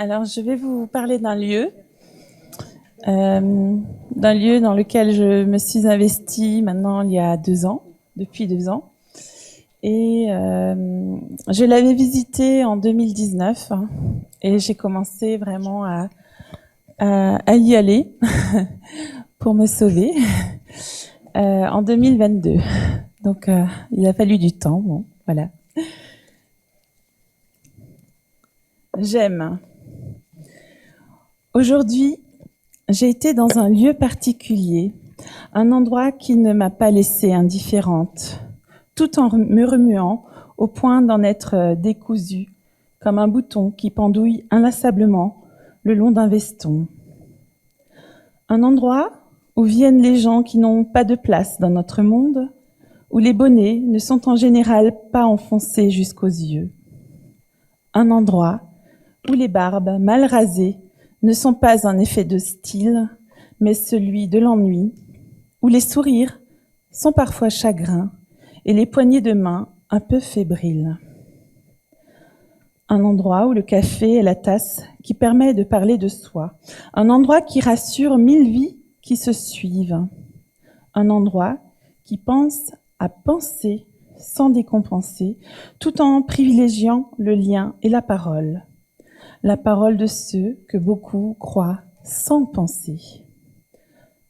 Alors, je vais vous parler d'un lieu dans lequel je me suis investie maintenant il y a 2 ans, depuis 2 ans. Et je l'avais visité en 2019 et j'ai commencé vraiment à y aller pour me sauver en 2022. Donc, il a fallu du temps. Bon, voilà. J'aime. Aujourd'hui, j'ai été dans un lieu particulier, un endroit qui ne m'a pas laissée indifférente, tout en me remuant au point d'en être décousue, comme un bouton qui pendouille inlassablement le long d'un veston. Un endroit où viennent les gens qui n'ont pas de place dans notre monde, où les bonnets ne sont en général pas enfoncés jusqu'aux yeux. Un endroit où les barbes mal rasées ne sont pas un effet de style, mais celui de l'ennui, où les sourires sont parfois chagrins et les poignées de main un peu fébriles. Un endroit où le café est la tasse qui permet de parler de soi. Un endroit qui rassure 1000 vies qui se suivent. Un endroit qui pense à penser sans décompenser, tout en privilégiant le lien et la parole. La parole de ceux que beaucoup croient sans penser.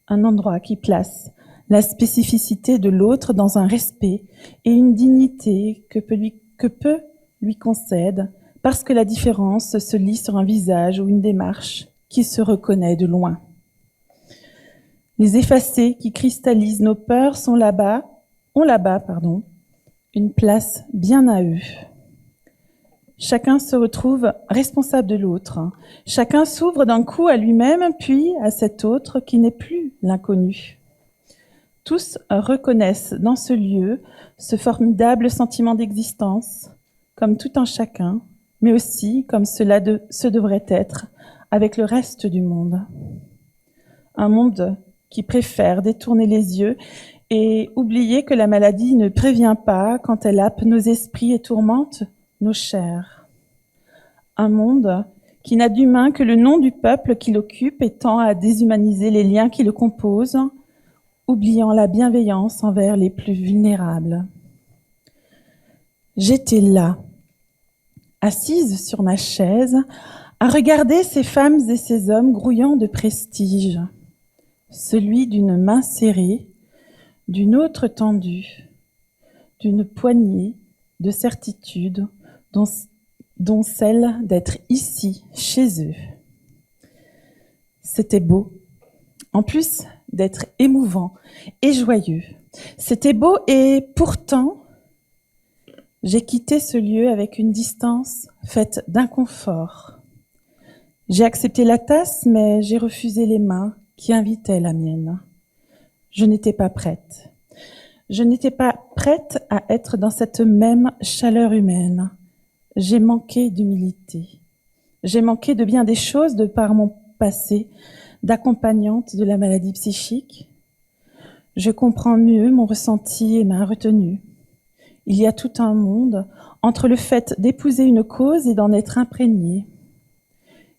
Un endroit qui place la spécificité de l'autre dans un respect et une dignité que peu lui concède, parce que la différence se lit sur un visage ou une démarche qui se reconnaît de loin. Les effacés qui cristallisent nos peurs ont là-bas, une place bien à eux. Chacun se retrouve responsable de l'autre. Chacun s'ouvre d'un coup à lui-même, puis à cet autre qui n'est plus l'inconnu. Tous reconnaissent dans ce lieu ce formidable sentiment d'existence, comme tout un chacun, mais aussi comme ce devrait être avec le reste du monde. Un monde qui préfère détourner les yeux et oublier que la maladie ne prévient pas quand elle happe nos esprits et tourmente nos chairs. Un monde qui n'a d'humain que le nom du peuple qui l'occupe et tend à déshumaniser les liens qui le composent, oubliant la bienveillance envers les plus vulnérables. J'étais là, assise sur ma chaise, à regarder ces femmes et ces hommes grouillant de prestige, celui d'une main serrée, d'une autre tendue, d'une poignée de certitude dont celle d'être ici, chez eux. C'était beau, en plus d'être émouvant et joyeux. C'était beau et pourtant, j'ai quitté ce lieu avec une distance faite d'inconfort. J'ai accepté la tasse, mais j'ai refusé les mains qui invitaient la mienne. Je n'étais pas prête. Je n'étais pas prête à être dans cette même chaleur humaine. J'ai manqué d'humilité. J'ai manqué de bien des choses de par mon passé d'accompagnante de la maladie psychique. Je comprends mieux mon ressenti et ma retenue. Il y a tout un monde entre le fait d'épouser une cause et d'en être imprégné.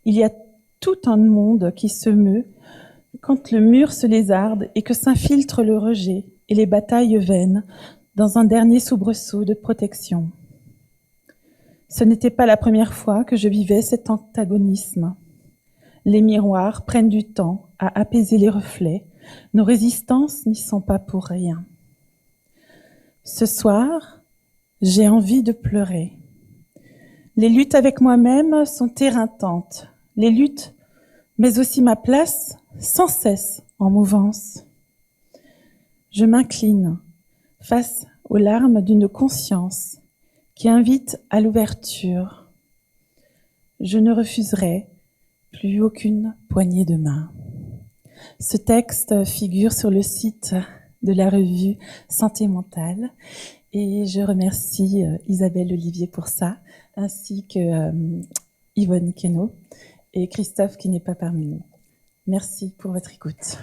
Il y a tout un monde qui se meut quand le mur se lézarde et que s'infiltre le rejet et les batailles vaines dans un dernier soubresaut de protection. Ce n'était pas la première fois que je vivais cet antagonisme. Les miroirs prennent du temps à apaiser les reflets. Nos résistances n'y sont pas pour rien. Ce soir, j'ai envie de pleurer. Les luttes avec moi-même sont éreintantes. Les luttes, mais aussi ma place, sans cesse en mouvance. Je m'incline face aux larmes d'une conscience qui invite à l'ouverture. Je ne refuserai plus aucune poignée de main. Ce texte figure sur le site de la revue Santé Mentale et je remercie Isabelle Olivier pour ça, ainsi que Yvonne Queneau et Christophe qui n'est pas parmi nous. Merci pour votre écoute.